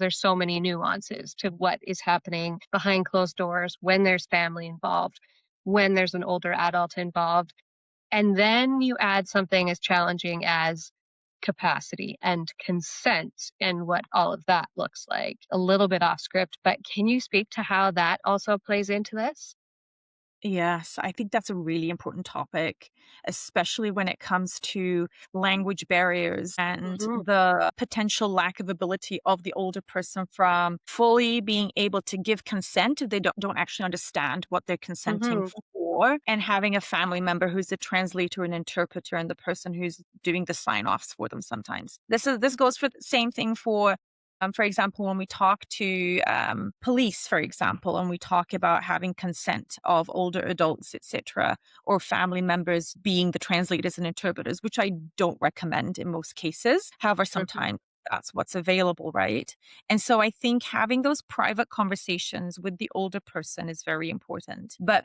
There's so many nuances to what is happening behind closed doors when there's family involved, when there's an older adult involved. And then you add something as challenging as capacity and consent and what all of that looks like. A little bit off script, but can you speak to how that also plays into this? Yes, I think that's a really important topic, especially when it comes to language barriers and Mhm, the potential lack of ability of the older person from fully being able to give consent if they don't actually understand what they're consenting mhm, for, and having a family member who's a translator and interpreter and the person who's doing the sign-offs for them sometimes. This goes for the same thing for example, when we talk to police, for example, and we talk about having consent of older adults, etc., or family members being the translators and interpreters, which I don't recommend in most cases. However, mhm, sometimes that's what's available, right? And so I think having those private conversations with the older person is very important. But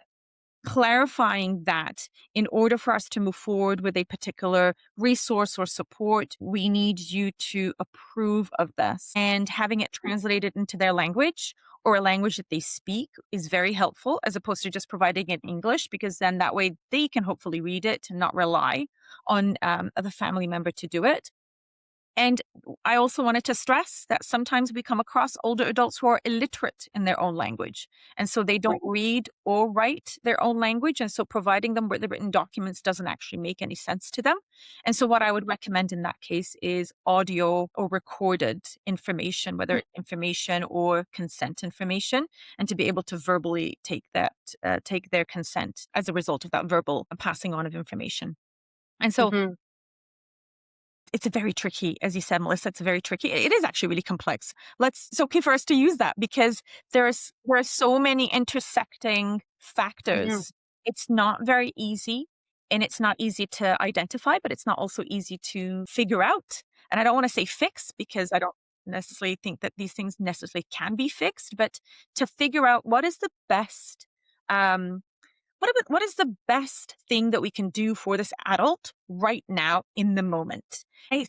clarifying that in order for us to move forward with a particular resource or support, we need you to approve of this. And having it translated into their language or a language that they speak is very helpful as opposed to just providing it in English, because then that way they can hopefully read it and not rely on the family member to do it. And I also wanted to stress that sometimes we come across older adults who are illiterate in their own language. And so they don't read or write their own language. And so providing them with the written documents doesn't actually make any sense to them. And so what I would recommend in that case is audio or recorded information, whether it's information or consent information, and to be able to verbally take their consent as a result of that verbal passing on of information. And so mhm, it's a very tricky, as you said, Melissa, it's a very tricky. It is actually really complex. It's okay for us to use that because there are so many intersecting mhm, factors. It's not very easy, and it's not easy to identify, but it's not also easy to figure out. And I don't want to say fix because I don't necessarily think that these things necessarily can be fixed, but to figure out what is the best um, what is the best thing that we can do for this adult right now in the moment? I